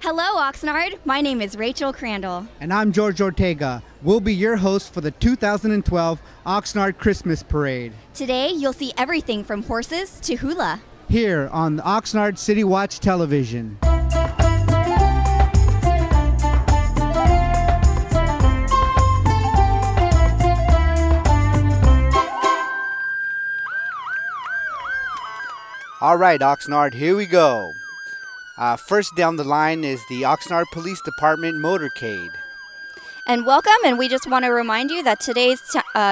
Hello, Oxnard. My name is Rachel Crandall. And I'm George Ortega. We'll be your hosts for the 2012 Oxnard Christmas Parade. Today, you'll see everything from horses to hula. Here on the Oxnard City Watch Television. All right, Oxnard, here we go. First down the line is the Oxnard Police Department motorcade. And welcome, and we just want to remind you that today's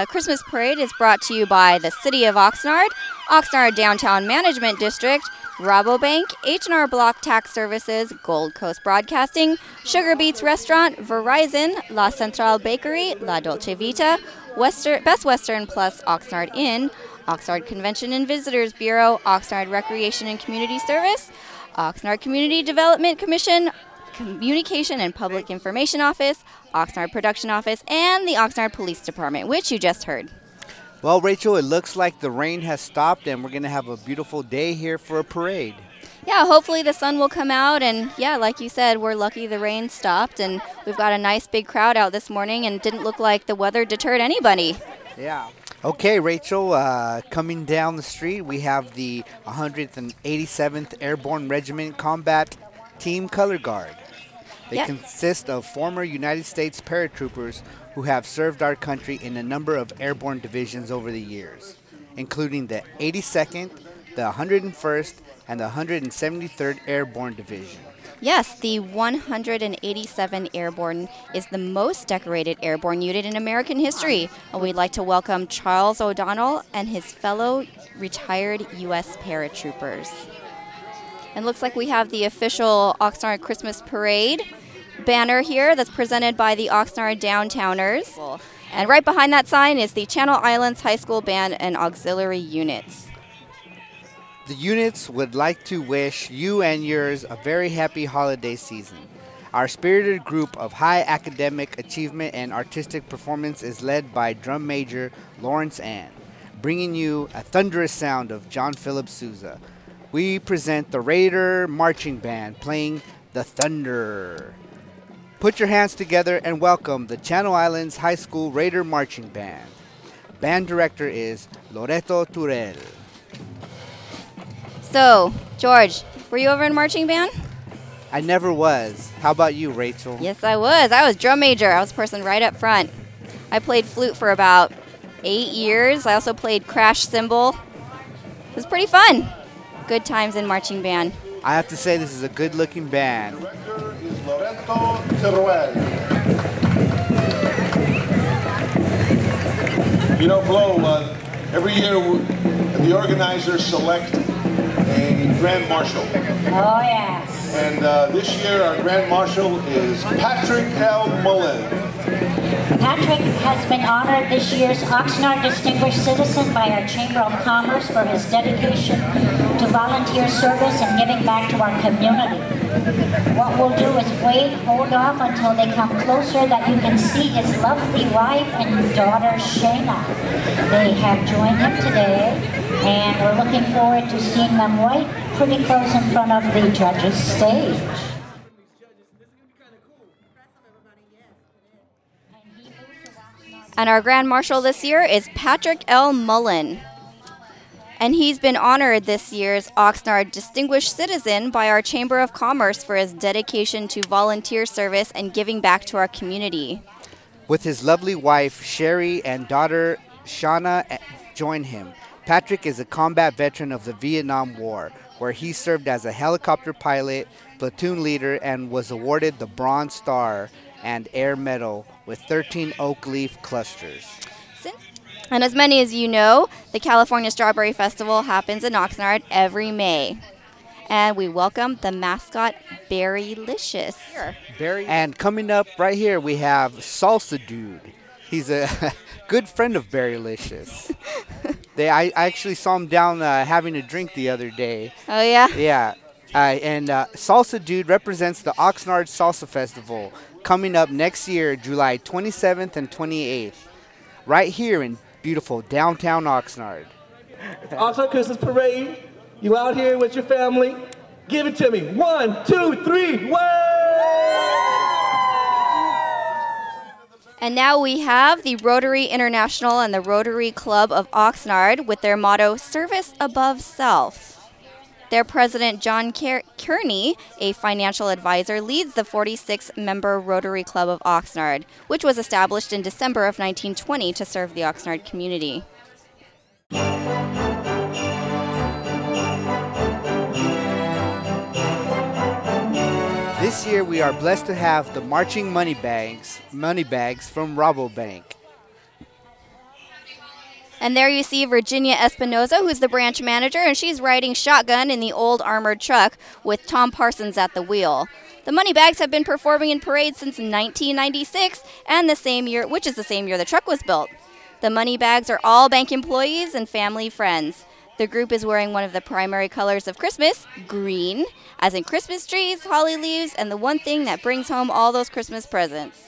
Christmas parade is brought to you by the City of Oxnard, Oxnard Downtown Management District, Rabobank, H&R Block Tax Services, Gold Coast Broadcasting, Sugar Beets Restaurant, Verizon, La Central Bakery, La Dolce Vita, Best Western Plus Oxnard Inn, Oxnard Convention and Visitors Bureau, Oxnard Recreation and Community Service, Oxnard Community Development Commission, Communication and Public Information Office, Oxnard Production Office, and the Oxnard Police Department, which you just heard. Well, Rachel, it looks like the rain has stopped and we're going to have a beautiful day here for a parade. Yeah, hopefully the sun will come out, and yeah, like you said, we're lucky the rain stopped, and we've got a nice big crowd out this morning, and it didn't look like the weather deterred anybody. Yeah. Okay, Rachel, coming down the street, we have the 187th Airborne Regiment Combat Team Color Guard. They consist of former United States paratroopers who have served our country in a number of airborne divisions over the years, including the 82nd, the 101st, and the 173rd Airborne Division. Yes, the 187 Airborne is the most decorated airborne unit in American history. And we'd like to welcome Charles O'Donnell and his fellow retired U.S. paratroopers. And looks like we have the official Oxnard Christmas Parade banner here that's presented by the Oxnard Downtowners. And right behind that sign is the Channel Islands High School Band and Auxiliary Units. The units would like to wish you and yours a very happy holiday season. Our spirited group of high academic achievement and artistic performance is led by Drum Major Lawrence Ann, bringing you a thunderous sound of John Philip Sousa. We present the Raider Marching Band playing The Thunder. Put your hands together and welcome the Channel Islands High School Raider Marching Band. Band director is Loreto Turel. So, George, were you ever in marching band? I never was. How about you, Rachel? Yes, I was. I was drum major. I was the person right up front. I played flute for about 8 years. I also played crash cymbal. It was pretty fun. Good times in marching band. I have to say this is a good-looking band. Director is Loreto Teruel. You know, Flo, every year the organizers select a Grand Marshal. Oh, yes. And this year our Grand Marshal is Patrick L. Mullen. Patrick has been honored this year's Oxnard Distinguished Citizen by our Chamber of Commerce for his dedication to volunteer service and giving back to our community. What we'll do is hold off until they come closer that you can see his lovely wife and daughter, Shayna. They have joined him today, and we're looking forward to seeing them right pretty close in front of the judges' stage. And our Grand Marshal this year is Patrick L. Mullen. And he's been honored this year's Oxnard Distinguished Citizen by our Chamber of Commerce for his dedication to volunteer service and giving back to our community. With his lovely wife, Sherry, and daughter, Shauna, join him. Patrick is a combat veteran of the Vietnam War, where he served as a helicopter pilot, platoon leader, and was awarded the Bronze Star and Air Medal with 13 oak leaf clusters. And as many as you know, the California Strawberry Festival happens in Oxnard every May. And we welcome the mascot, Berrylicious. And coming up right here, we have Salsa Dude. He's a good friend of Berrylicious. I actually saw him down having a drink the other day. Oh, yeah? Yeah. And Salsa Dude represents the Oxnard Salsa Festival coming up next year, July 27th and 28th, right here in beautiful downtown Oxnard. Oxnard Christmas Parade. You out here with your family? Give it to me. 1, 2, 3, way! And now we have the Rotary International and the Rotary Club of Oxnard with their motto, Service Above Self. Their president, John Kearney, a financial advisor, leads the 46-member Rotary Club of Oxnard, which was established in December of 1920 to serve the Oxnard community. This year we are blessed to have the marching money bags from Rabobank. And there you see Virginia Espinoza, who's the branch manager, and she's riding shotgun in the old armored truck with Tom Parsons at the wheel. The money bags have been performing in parades since 1996, and which is the same year the truck was built. The money bags are all bank employees and family friends. The group is wearing one of the primary colors of Christmas, green, as in Christmas trees, holly leaves, and the one thing that brings home all those Christmas presents.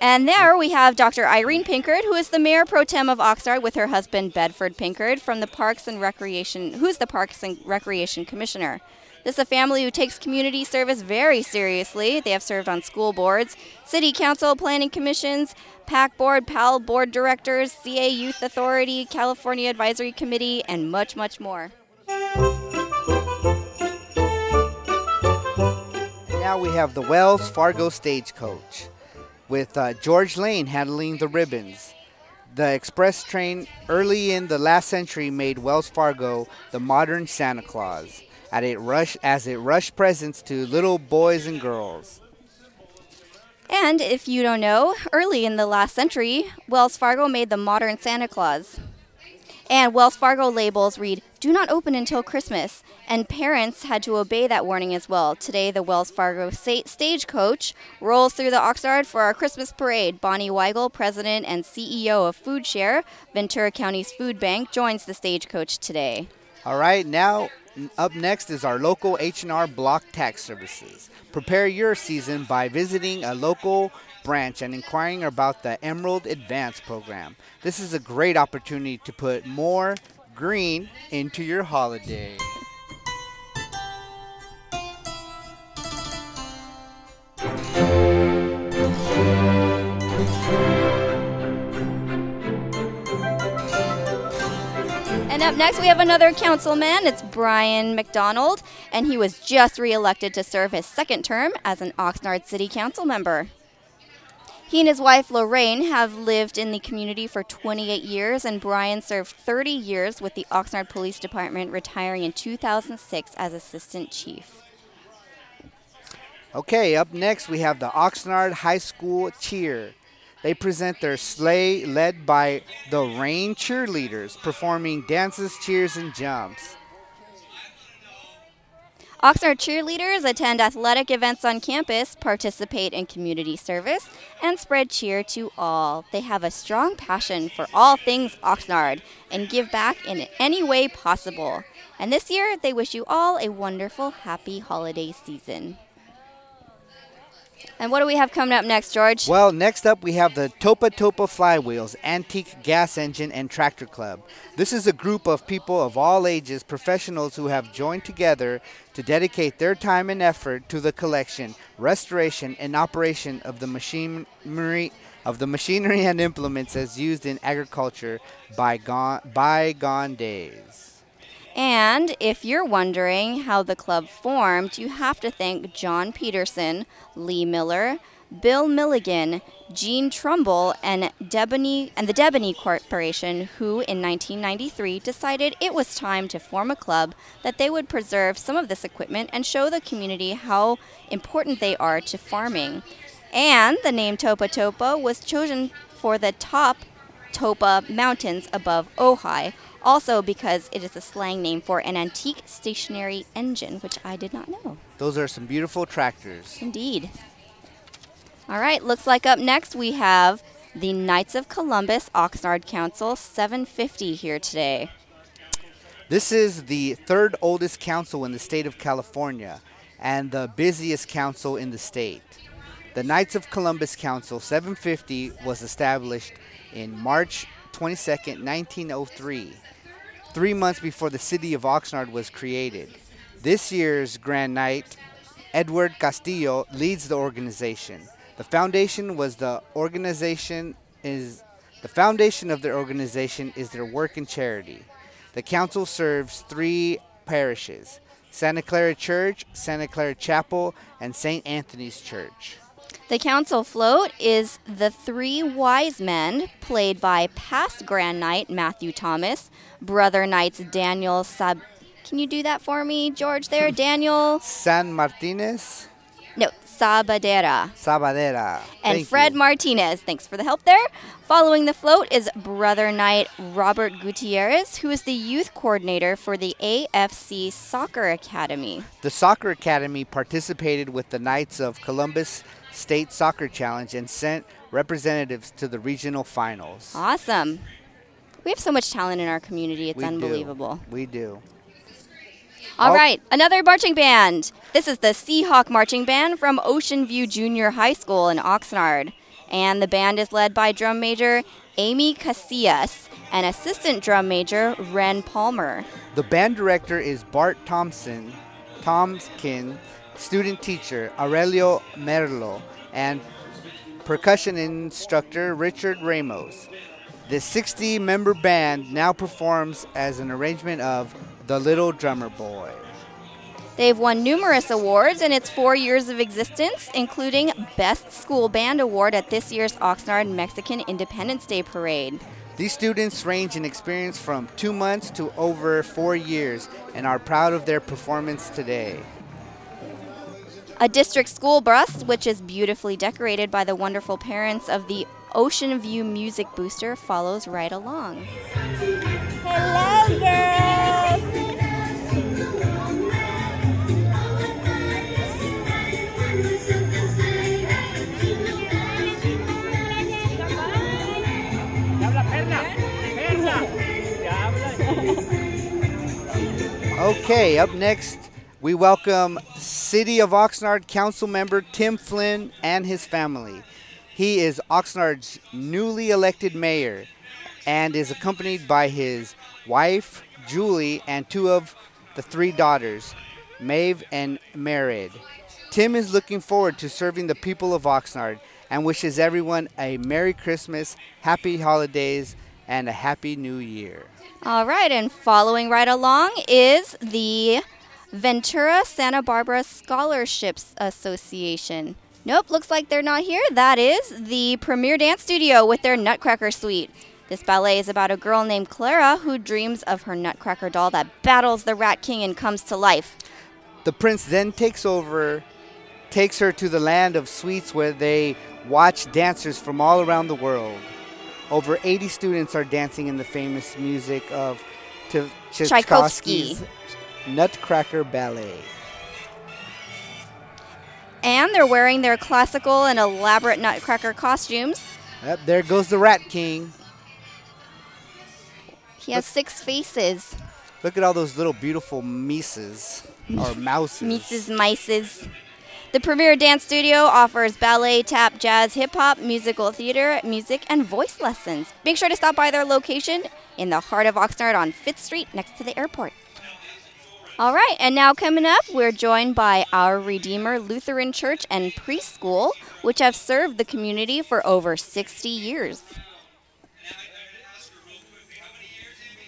And there we have Dr. Irene Pinkard, who is the Mayor Pro Tem of Oxnard, with her husband Bedford Pinkard, from the Parks and Recreation, who's the Parks and Recreation Commissioner. This is a family who takes community service very seriously. They have served on school boards, city council, planning commissions, PAC board, PAL board directors, CA Youth Authority, California Advisory Committee, and much, much more. Now we have the Wells Fargo Stagecoach, with George Lane handling the ribbons. The express train early in the last century made Wells Fargo the modern Santa Claus, as it rushed presents to little boys and girls. And if you don't know, early in the last century, Wells Fargo made the modern Santa Claus. And Wells Fargo labels read, "Do not open until Christmas," and parents had to obey that warning as well. Today, the Wells Fargo Stagecoach rolls through the Oxnard for our Christmas parade. Bonnie Weigel, president and CEO of Food Share, Ventura County's food bank, joins the Stagecoach today. All right, now up next is our local H&R Block Tax Services. Prepare your season by visiting a local branch and inquiring about the Emerald Advance program. This is a great opportunity to put more green into your holiday. And up next, we have another councilman. It's Brian McDonald, and he was just reelected to serve his second term as an Oxnard City Council member. He and his wife, Lorraine, have lived in the community for 28 years, and Brian served 30 years with the Oxnard Police Department, retiring in 2006 as Assistant Chief. Okay, up next we have the Oxnard High School Cheer. They present their sleigh led by the Rain Cheerleaders, performing dances, cheers, and jumps. Oxnard cheerleaders attend athletic events on campus, participate in community service, and spread cheer to all. They have a strong passion for all things Oxnard and give back in any way possible. And this year, they wish you all a wonderful, happy holiday season. And what do we have coming up next, George? Well, next up we have the Topa Topa Flywheels Antique Gas Engine and Tractor Club. This is a group of people of all ages, professionals who have joined together to dedicate their time and effort to the collection, restoration, and operation of the machinery and implements as used in agriculture bygone days. And if you're wondering how the club formed, you have to thank John Peterson, Lee Miller, Bill Milligan, Gene Trumbull, and the Debony Corporation, who in 1993 decided it was time to form a club that they would preserve some of this equipment and show the community how important they are to farming. And the name Topa Topa was chosen for the top Topa Mountains above Ojai, also because it is a slang name for an antique stationary engine, which I did not know. Those are some beautiful tractors. Indeed. All right, looks like up next we have the Knights of Columbus Oxnard Council 750 here today. This is the third oldest council in the state of California and the busiest council in the state. The Knights of Columbus Council 750 was established in March 22nd, 1903, 3 months before the city of Oxnard was created. This year's Grand Night Edward Castillo leads the organization. The foundation of their organization is their work and charity. The council serves 3 parishes: Santa Clara Church, Santa Clara Chapel, and St. Anthony's Church. The council float is the 3 wise men, played by past Grand Knight Matthew Thomas, Brother Knights Daniel Can you do that for me, George, there? Daniel? San Martinez? No, Sabadera. Sabadera. And Fred Martinez. Thanks for the help there. Following the float is Brother Knight Robert Gutierrez, who is the youth coordinator for the AFC Soccer Academy. The Soccer Academy participated with the Knights of Columbus State Soccer Challenge and sent representatives to the regional finals. Awesome. We have so much talent in our community. It's unbelievable. We do. All right, another marching band. This is the Seahawk Marching Band from Ocean View Junior High School in Oxnard. And the band is led by drum major Amy Casillas and assistant drum major Ren Palmer. The band director is Bart Tomskin, student teacher Aurelio Merlo, and percussion instructor Richard Ramos. The 60-member band now performs as an arrangement of The Little Drummer Boy. They've won numerous awards in its 4 years of existence, including Best School Band Award at this year's Oxnard Mexican Independence Day Parade. These students range in experience from 2 months to over 4 years and are proud of their performance today. A district school bus, which is beautifully decorated by the wonderful parents of the Ocean View Music Booster, follows right along. Hello, girls! Okay, up next, we welcome City of Oxnard Council member Tim Flynn and his family. He is Oxnard's newly elected mayor and is accompanied by his wife, Julie, and 2 of the 3 daughters, Maeve and Merid. Tim is looking forward to serving the people of Oxnard and wishes everyone a Merry Christmas, Happy Holidays, and a Happy New Year. All right, and following right along is the Ventura Santa Barbara Scholarships Association. Nope, looks like they're not here. That is the Premier Dance Studio with their Nutcracker Suite. This ballet is about a girl named Clara who dreams of her Nutcracker doll that battles the Rat King and comes to life. The prince then takes her to the land of sweets where they watch dancers from all around the world. Over 80 students are dancing in the famous music of Tchaikovsky's Nutcracker Ballet. And they're wearing their classical and elaborate Nutcracker costumes. Yep, there goes the Rat King. He has 6 faces. Look at all those little beautiful mices, or mouses. Mices. The Premier Dance Studio offers ballet, tap, jazz, hip-hop, musical theater, music, and voice lessons. Make sure to stop by their location in the heart of Oxnard on 5th Street next to the airport. All right, and now coming up, we're joined by Our Redeemer Lutheran Church and Preschool, which have served the community for over 60 years.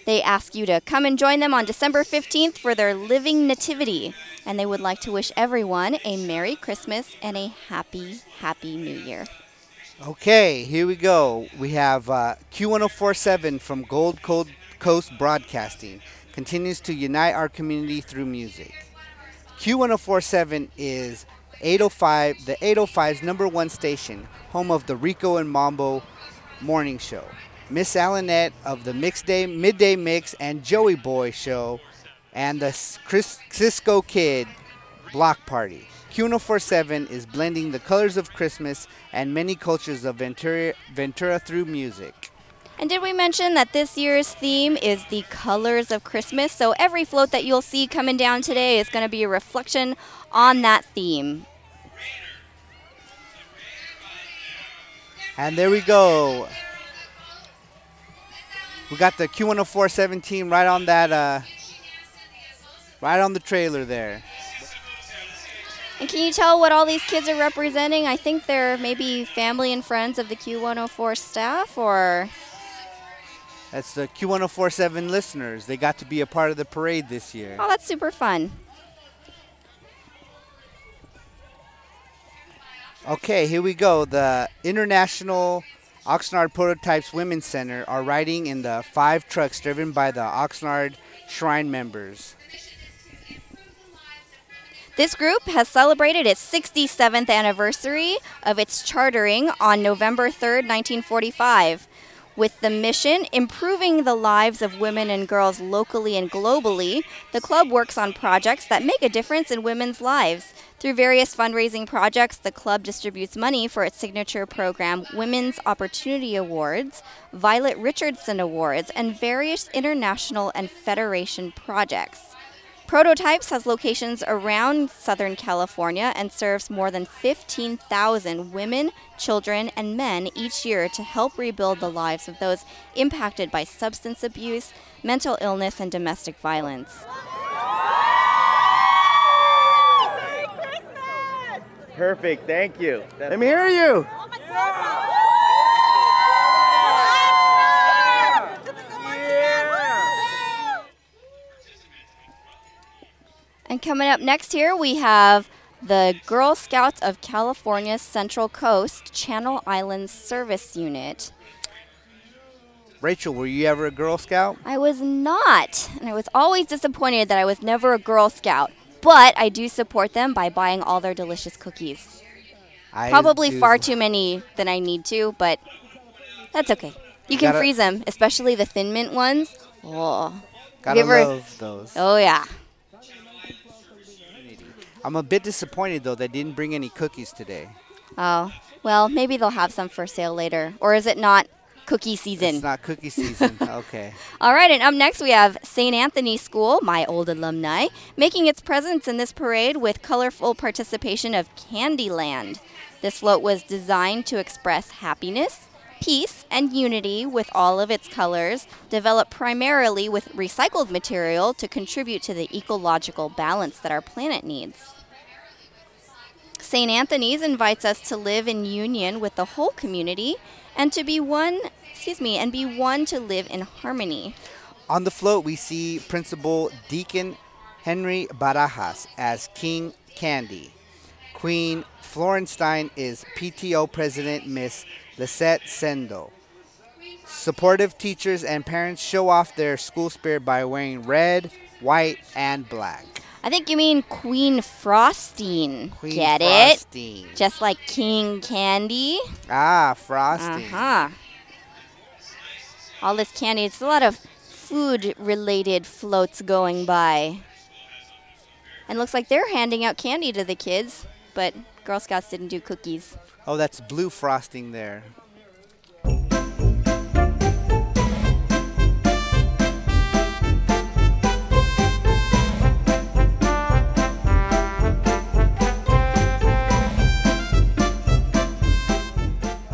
They ask you to come and join them on December 15th for their Living Nativity, and they would like to wish everyone a Merry Christmas and a Happy, Happy New Year. Okay, here we go. We have Q1047 from Gold Coast Broadcasting. Continues to unite our community through music. Q1047 is 805, the 805's #1 station, home of the Rico and Mambo morning show. Miss Allenette of the Midday Mix and Joey Boy show, and the Cisco Kid block party. Q1047 is blending the colors of Christmas and many cultures of Ventura through music. And did we mention that this year's theme is the colors of Christmas? So every float that you'll see coming down today is going to be a reflection on that theme. And there we go. We got the Q1047 team right on that, right on the trailer there. And can you tell what all these kids are representing? I think they're maybe family and friends of the Q104 staff, or... That's the Q1047 listeners. They got to be a part of the parade this year. Oh, that's super fun. Okay, here we go. The International Oxnard Prototypes Women's Center are riding in the 5 trucks driven by the Oxnard Shrine members. This group has celebrated its 67th anniversary of its chartering on November 3rd, 1945. With the mission improving the lives of women and girls locally and globally, the club works on projects that make a difference in women's lives. Through various fundraising projects, the club distributes money for its signature program, Women's Opportunity Awards, Violet Richardson Awards, and various international and federation projects. Prototypes has locations around Southern California and serves more than 15,000 women, children, and men each year to help rebuild the lives of those impacted by substance abuse, mental illness, and domestic violence. Merry Christmas! Perfect, thank you. Let me hear you. And coming up next here, we have the Girl Scouts of California's Central Coast Channel Islands Service Unit. Rachel, were you ever a Girl Scout? I was not, and I was always disappointed that I was never a Girl Scout. But I do support them by buying all their delicious cookies. Probably far too many than I need to, but that's okay. You can freeze them, especially the Thin Mint ones. Oh, gotta love those. Oh, yeah. I'm a bit disappointed, though, they didn't bring any cookies today. Oh, well, maybe they'll have some for sale later. Or is it not cookie season? It's not cookie season. Okay. All right, and up next we have St. Anthony School, my old alumni, making its presence in this parade with colorful participation of Candyland. This float was designed to express happiness, peace, and unity with all of its colors, developed primarily with recycled material to contribute to the ecological balance that our planet needs. St. Anthony's invites us to live in union with the whole community and to be one to live in harmony. On the float, we see Principal Deacon Henry Barajas as King Candy. Queen Florenstein is PTO President Miss Lisette Sendo. Supportive teachers and parents show off their school spirit by wearing red, white, and black. I think you mean Queen Frosting. Get Frosting. It? Just like King Candy. Ah, Frosting. Uh-huh. All this candy. It's a lot of food-related floats going by. And looks like they're handing out candy to the kids, but Girl Scouts didn't do cookies. Oh, that's blue frosting there.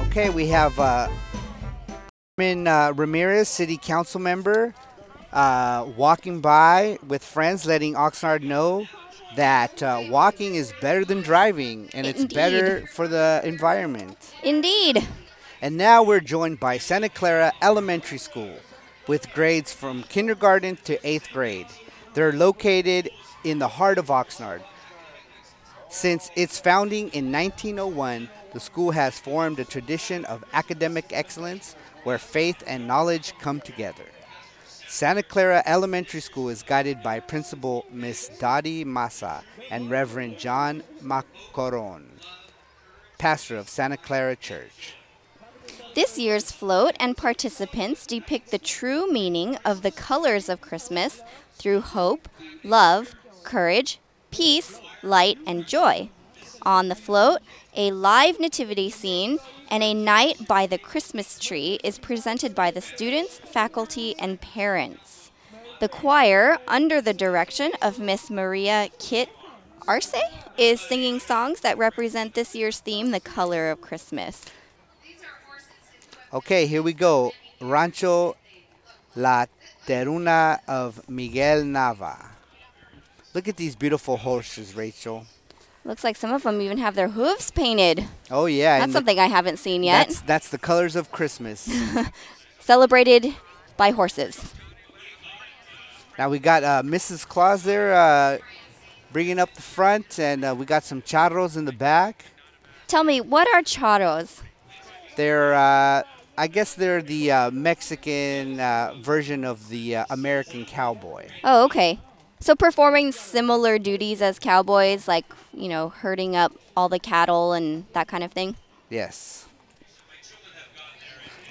Okay, we have Ramirez, City Council member, walking by with friends, letting Oxnard know that walking is better than driving, and it's better for the environment. Indeed. And now we're joined by Santa Clara Elementary School with grades from kindergarten to 8th grade. They're located in the heart of Oxnard. Since its founding in 1901, the school has formed a tradition of academic excellence where faith and knowledge come together. Santa Clara Elementary School is guided by Principal Miss Dottie Massa and Reverend John Macoron, pastor of Santa Clara Church. This year's float and participants depict the true meaning of the colors of Christmas through hope, love, courage, peace, light, and joy. On the float, a live nativity scene and a night by the Christmas tree is presented by the students, faculty, and parents. The choir, under the direction of Miss Maria Kit Arce, is singing songs that represent this year's theme, the color of Christmas. Okay, here we go. Rancho La Teruna of Miguel Nava. Look at these beautiful horses, Rachel. Looks like some of them even have their hooves painted. Oh, yeah. That's something I haven't seen yet. That's the colors of Christmas. Celebrated by horses. Now we got Mrs. Claus there bringing up the front, and we got some charros in the back. Tell me, what are charros? They're, I guess they're the Mexican version of the American cowboy. Oh, okay. So performing similar duties as cowboys, like, you know, herding up all the cattle and that kind of thing? Yes.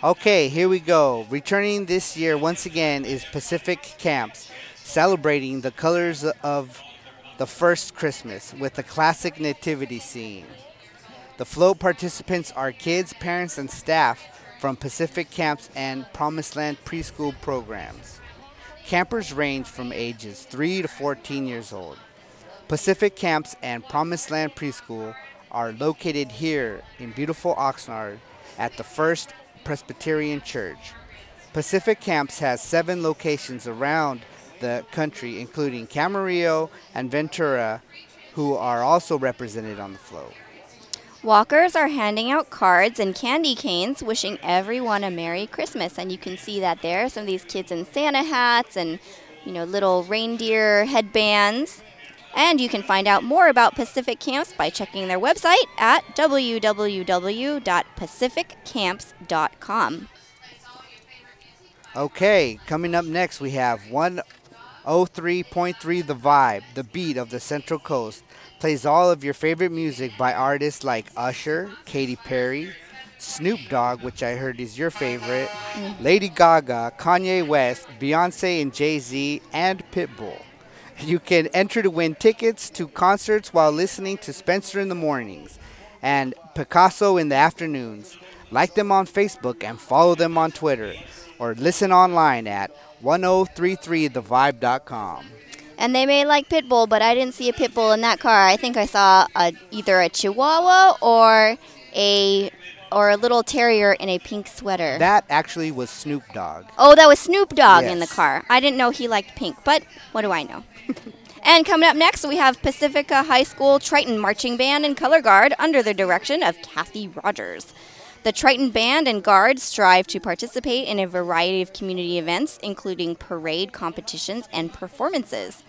Okay, here we go. Returning this year once again is Pacific Camps, celebrating the colors of the first Christmas with a classic nativity scene. The float participants are kids, parents, and staff from Pacific Camps and Promised Land preschool programs. Campers range from ages 3 to 14 years old. Pacific Camps and Promised Land Preschool are located here in beautiful Oxnard at the First Presbyterian Church. Pacific Camps has 7 locations around the country, including Camarillo and Ventura, who are also represented on the float. Walkers are handing out cards and candy canes, wishing everyone a Merry Christmas. And you can see that there. Some of these kids in Santa hats and, you know, little reindeer headbands. And you can find out more about Pacific Camps by checking their website at www.pacificcamps.com. Okay, coming up next we have 103.3 The Vibe, the beat of the Central Coast. Plays all of your favorite music by artists like Usher, Katy Perry, Snoop Dogg, which I heard is your favorite, Lady Gaga, Kanye West, Beyonce and Jay-Z, and Pitbull. You can enter to win tickets to concerts while listening to Spencer in the mornings and Picasso in the afternoons. Like them on Facebook and follow them on Twitter, or listen online at 1033thevibe.com. And they may like Pitbull, but I didn't see a Pitbull in that car. I think I saw either a Chihuahua or a little terrier in a pink sweater. That actually was Snoop Dogg. Oh, that was Snoop Dogg in the Yes. car. I didn't know he liked pink, but what do I know? And coming up next, we have Pacifica High School Triton Marching Band and Color Guard under the direction of Kathy Rogers. The Triton Band and Guard strive to participate in a variety of community events, including parade competitions and performances.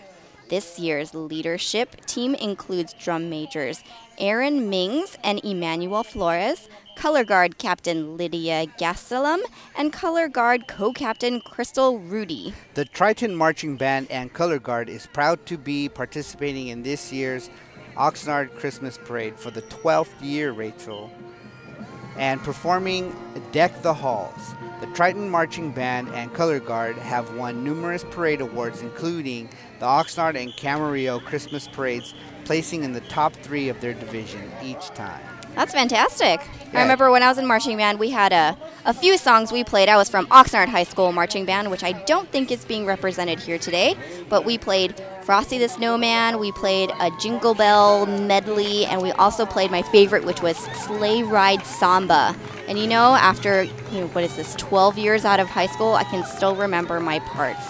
This year's leadership team includes drum majors Aaron Mings and Emmanuel Flores, Color Guard Captain Lydia Gastelum, and Color Guard Co-Captain Crystal Rudy. The Triton Marching Band and Color Guard is proud to be participating in this year's Oxnard Christmas Parade for the 12th year, Rachel, and performing Deck the Halls. The Triton Marching Band and Color Guard have won numerous parade awards, including the Oxnard and Camarillo Christmas parades, placing in the top 3 of their division each time. That's fantastic. Yeah. I remember when I was in marching band, we had a few songs we played. I was from Oxnard High School Marching Band, which I don't think is being represented here today, but we played Frosty the Snowman, we played a Jingle Bell medley, and we also played my favorite, which was Sleigh Ride Samba. And you know, after, 12 years out of high school, I can still remember my parts.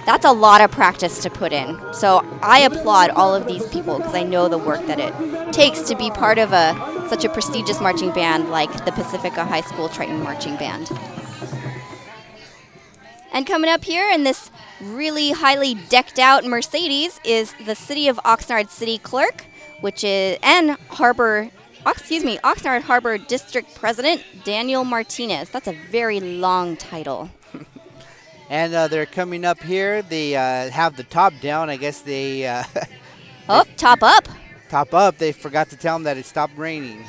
That's a lot of practice to put in. So I applaud all of these people because I know the work that it takes to be part of such a prestigious marching band like the Pacifica High School Triton Marching Band. And coming up here in this really highly decked out Mercedes is the City of Oxnard City Clerk, and Oxnard Harbor District President Daniel Martinez. That's a very long title. And they're coming up here. They have the top down. I guess they... Top up. Top up. They forgot to tell them that it stopped raining.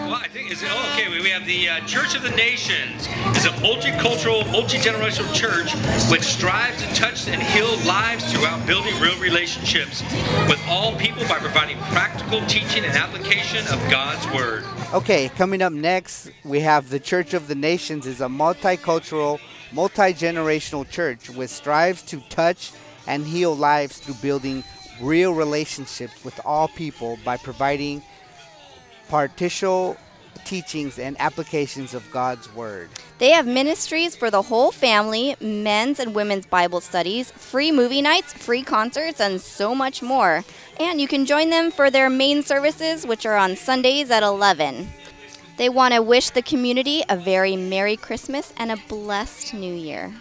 Well, I think, we have the Church of the Nations. It's a multicultural, multi-generational church which strives to touch and heal lives throughout building real relationships with all people by providing practical teaching and application of God's Word. Okay, coming up next, we have the Church of the Nations is a multicultural, multi-generational church which strives to touch and heal lives through building real relationships with all people by providing teachings and applications of God's Word. They have ministries for the whole family, men's and women's Bible studies, free movie nights, free concerts, and so much more. And you can join them for their main services, which are on Sundays at 11. They want to wish the community a very Merry Christmas and a blessed New Year.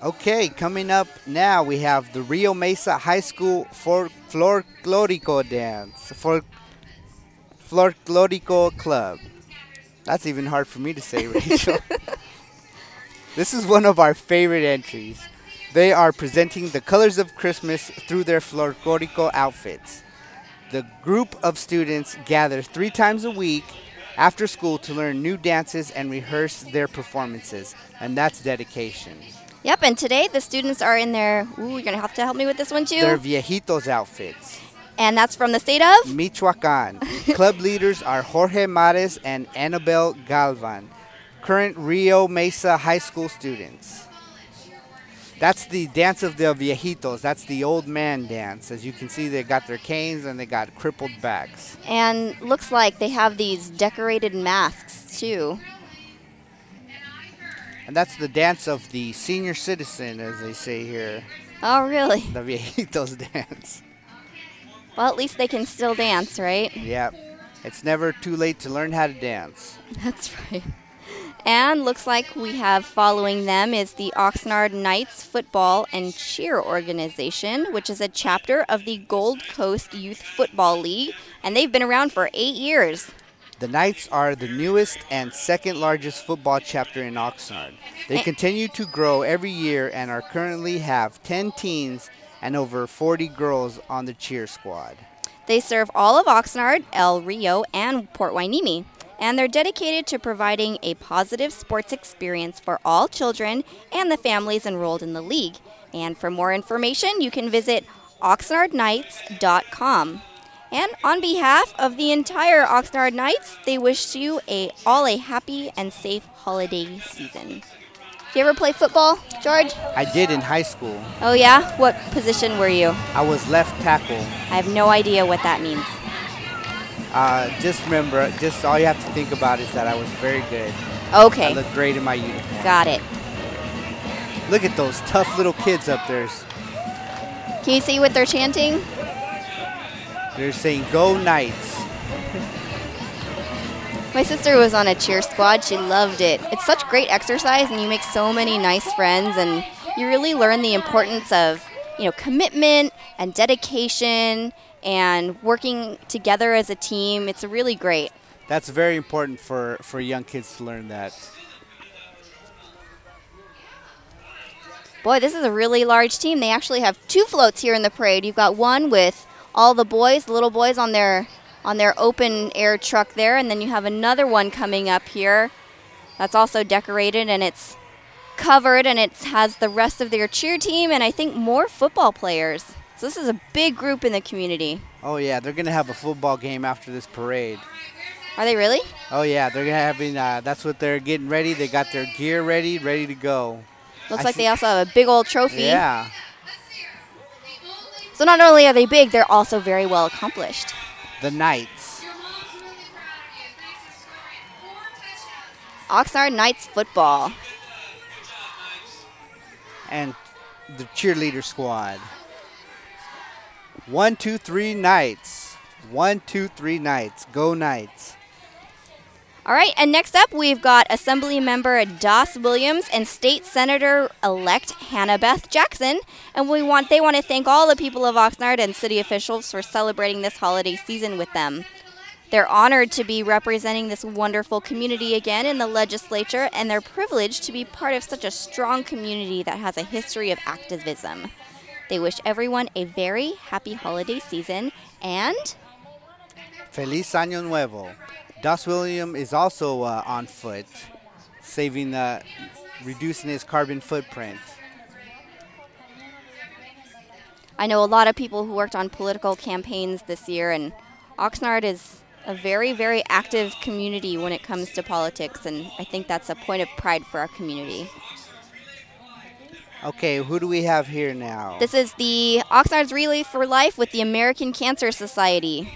Okay, coming up now we have the Rio Mesa High School Folklorico Dance. Folklorico Club. That's even hard for me to say, Rachel. This is one of our favorite entries. They are presenting the colors of Christmas through their folklorico outfits. The group of students gather 3 times a week after school to learn new dances and rehearse their performances, and that's dedication. Yep, and today the students are in their, you're going to have to help me with this one too. Their viejitos outfits. And that's from the state of? Michoacan. Club leaders are Jorge Mares and Annabel Galvan, current Rio Mesa High School students. That's the dance of the viejitos. That's the old man dance. As you can see, they got their canes and they got crippled backs. And looks like they have these decorated masks too. And that's the dance of the senior citizen, as they say here. Oh, really? The viejitos dance. Well, at least they can still dance, right? Yep. It's never too late to learn how to dance. That's right. And looks like we have following them is the Oxnard Knights Football and Cheer Organization, which is a chapter of the Gold Coast Youth Football League, and they've been around for 8 years. The Knights are the newest and second largest football chapter in Oxnard. They continue to grow every year and are currently have 10 teens and over 40 girls on the cheer squad. They serve all of Oxnard, El Rio, and Port Hueneme, and they're dedicated to providing a positive sports experience for all children and the families enrolled in the league. And for more information, you can visit oxnardknights.com. And on behalf of the entire Oxnard Knights, they wish you all a happy and safe holiday season. Did you ever play football, George? I did in high school. Oh yeah? What position were you? I was left tackle. I have no idea what that means. Just remember, all you have to think about is that I was very good. Okay. I looked great in my uniform. Got it. Look at those tough little kids up there. Can you see what they're chanting? They're saying, "Go Knights." My sister was on a cheer squad. She loved it. It's such great exercise, and you make so many nice friends, and you really learn the importance of, commitment and dedication and working together as a team. It's really great. That's very important for young kids to learn that. Boy, this is a really large team. They actually have 2 floats here in the parade. You've got one with all the boys, the little boys on their open air truck there, and then you have another one coming up here that's also decorated, and it's covered, and it has the rest of their cheer team and I think more football players. So this is a big group in the community. Oh yeah, they're gonna have a football game after this parade. Are they really? Oh yeah, they're having. That's what they're getting ready. They got their gear ready to go. Looks like they also have a big old trophy. Yeah. So not only are they big, they're also very well accomplished. The Knights. Oxnard Knights football. And the cheerleader squad. 1, 2, 3 Knights. 1, 2, 3 Knights. Go Knights. All right, and next up we've got Assembly Member Doss Williams and State Senator-elect Hannah Beth Jackson, and they want to thank all the people of Oxnard and city officials for celebrating this holiday season with them. They're honored to be representing this wonderful community again in the legislature, and they're privileged to be part of such a strong community that has a history of activism. They wish everyone a very happy holiday season and Feliz Año Nuevo. Doss Williams is also on foot, reducing his carbon footprint. I know a lot of people who worked on political campaigns this year, and Oxnard is a very, very active community when it comes to politics, and I think that's a point of pride for our community. Okay, who do we have here now? This is the Oxnard's Relay for Life with the American Cancer Society.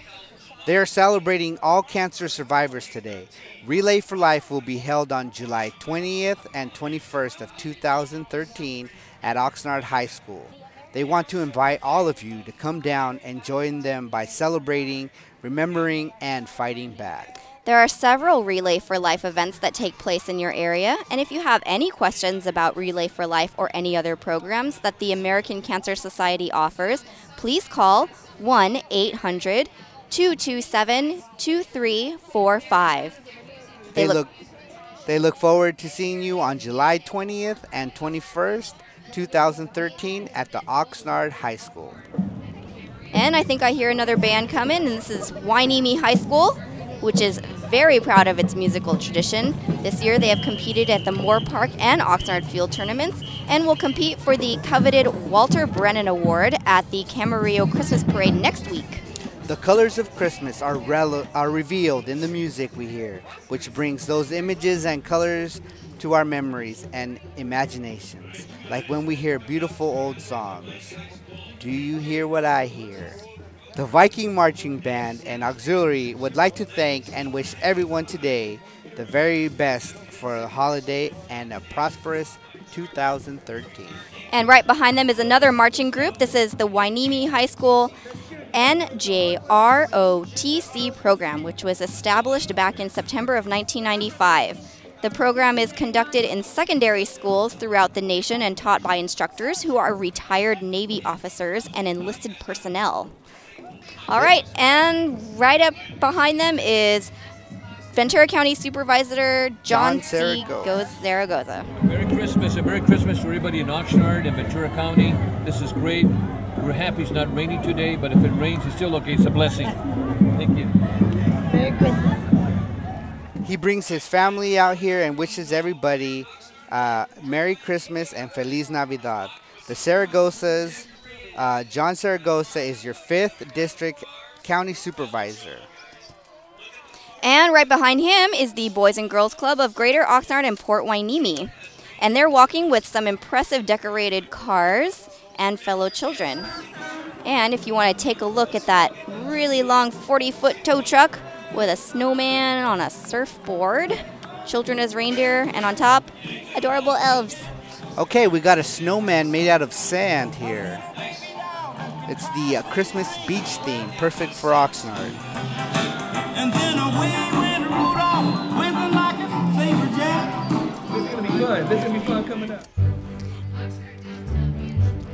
They are celebrating all cancer survivors today. Relay for Life will be held on July 20th and 21st of 2013 at Oxnard High School. They want to invite all of you to come down and join them by celebrating, remembering, and fighting back. There are several Relay for Life events that take place in your area, and if you have any questions about Relay for Life or any other programs that the American Cancer Society offers, please call 1-800-227-2345. They look forward to seeing you on July 20th and 21st, 2013 at the Oxnard High School. And I think I hear another band coming, and this is Wainimi High School, which is very proud of its musical tradition. This year they have competed at the Moore Park and Oxnard Field tournaments and will compete for the coveted Walter Brennan Award at the Camarillo Christmas Parade next week. The colors of Christmas are revealed in the music we hear, which brings those images and colors to our memories and imaginations, like when we hear beautiful old songs. Do you hear what I hear? The Viking Marching Band and Auxiliary would like to thank and wish everyone today the very best for the holiday and a prosperous 2013. And right behind them is another marching group. This is the Wainimi High School NJROTC program, which was established back in September of 1995. The program is conducted in secondary schools throughout the nation and taught by instructors who are retired Navy officers and enlisted personnel. All right, and right up behind them is Ventura County Supervisor John C. Zaragoza. Merry Christmas, and Merry Christmas to everybody in Oxnard and Ventura County. This is great. We're happy it's not raining today, but if it rains, it's still okay. It's a blessing. Thank you. Merry Christmas. He brings his family out here and wishes everybody Merry Christmas and Feliz Navidad. The Zaragozas, John Zaragoza is your 5th District County Supervisor. And right behind him is the Boys and Girls Club of Greater Oxnard and Port Wainimi. And they're walking with some impressive decorated cars and fellow children. And if you want to take a look at that really long 40-foot tow truck with a snowman on a surfboard, children as reindeer, and on top, adorable elves. Okay, we got a snowman made out of sand here. It's the Christmas beach theme, perfect for Oxnard. And then away went Rudolph, whistling like a saber jack. This is going to be fun. This is going to be fun coming up.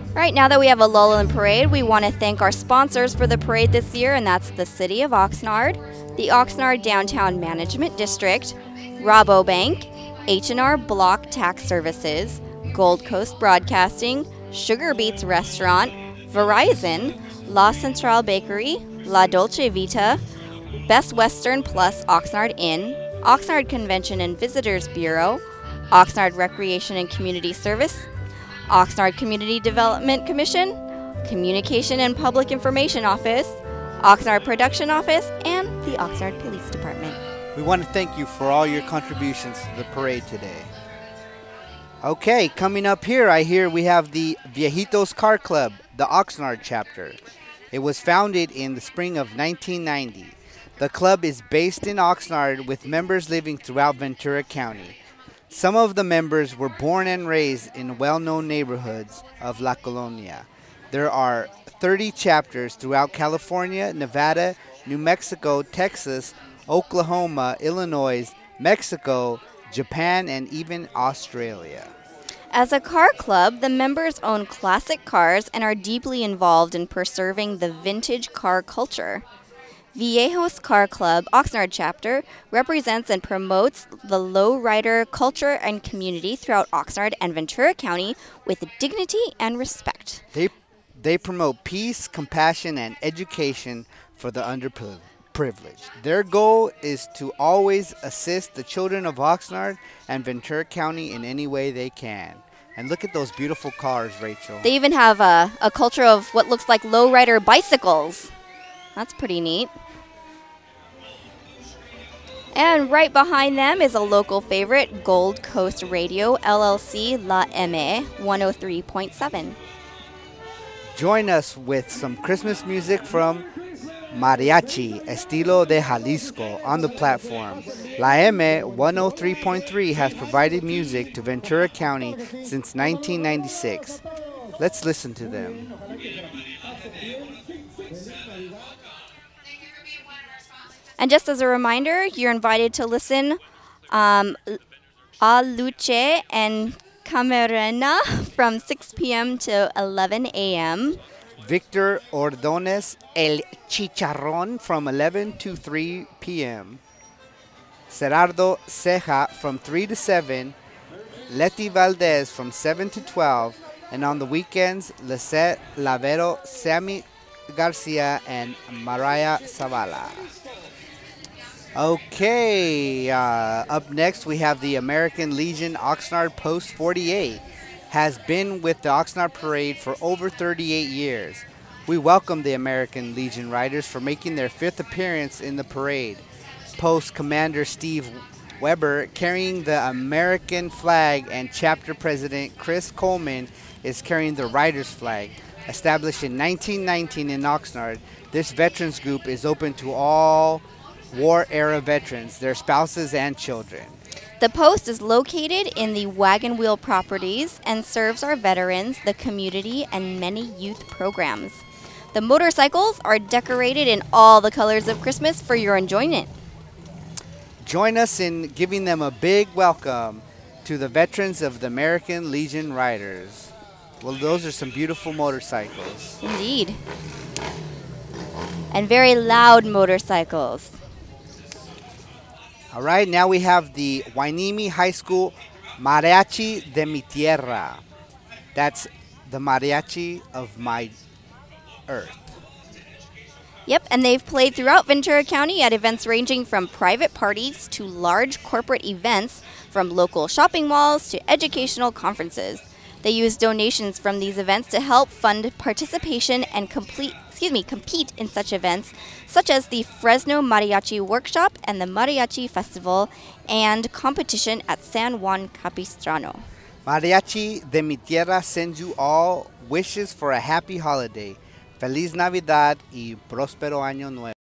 All right, now that we have a lull in parade, we want to thank our sponsors for the parade this year, and that's the City of Oxnard, the Oxnard Downtown Management District, Rabobank, H&R Block Tax Services, Gold Coast Broadcasting, Sugar Beets Restaurant, Verizon, La Central Bakery, La Dolce Vita, Best Western Plus Oxnard Inn, Oxnard Convention and Visitors Bureau, Oxnard Recreation and Community Service, Oxnard Community Development Commission, Communication and Public Information Office, Oxnard Production Office, and the Oxnard Police Department. We want to thank you for all your contributions to the parade today. Okay, coming up here, I hear we have the Viejitos Car Club, the Oxnard chapter. It was founded in the spring of 1990. The club is based in Oxnard with members living throughout Ventura County. Some of the members were born and raised in well-known neighborhoods of La Colonia. There are 30 chapters throughout California, Nevada, New Mexico, Texas, Oklahoma, Illinois, Mexico, Japan, and even Australia. As a car club, the members own classic cars and are deeply involved in preserving the vintage car culture. Viejos Car Club Oxnard chapter represents and promotes the lowrider culture and community throughout Oxnard and Ventura County with dignity and respect. They promote peace, compassion, and education for the underprivileged. Their goal is to always assist the children of Oxnard and Ventura County in any way they can. And look at those beautiful cars, Rachel. They even have a culture of what looks like lowrider bicycles. That's pretty neat. And right behind them is a local favorite, Gold Coast Radio, LLC, La M 103.7. Join us with some Christmas music from Mariachi Estilo de Jalisco on the platform. La M 103.3 has provided music to Ventura County since 1996. Let's listen to them. And just as a reminder, you're invited to listen A Luce and Camarena from 6 p.m. to 11 a.m. Victor Ordonez El Chicharrón from 11 to 3 p.m. Gerardo Ceja from 3 to 7. Leti Valdez from 7 to 12. And on the weekends, Lisette Lavero, Sammy Garcia, and Mariah Zavala. Okay, up next we have the American Legion Oxnard Post 48. Has been with the Oxnard Parade for over 38 years. We welcome the American Legion Riders for making their 5th appearance in the parade. Post Commander Steve Weber carrying the American flag, and Chapter President Chris Coleman is carrying the Riders flag. Established in 1919 in Oxnard, this veterans group is open to all war-era veterans, their spouses, and children. The post is located in the Wagon Wheel properties and serves our veterans, the community, and many youth programs. The motorcycles are decorated in all the colors of Christmas for your enjoyment. Join us in giving them a big welcome to the veterans of the American Legion Riders. Well, those are some beautiful motorcycles. Indeed. And very loud motorcycles. All right, now we have the Hueneme High School Mariachi de mi Tierra. That's the mariachi of my earth. Yep, and they've played throughout Ventura County at events ranging from private parties to large corporate events, from local shopping malls to educational conferences. They use donations from these events to help fund participation and compete in such events, such as the Fresno Mariachi Workshop and the Mariachi Festival and competition at San Juan Capistrano. Mariachi de mi Tierra sends you all wishes for a happy holiday. Feliz Navidad y próspero año nuevo.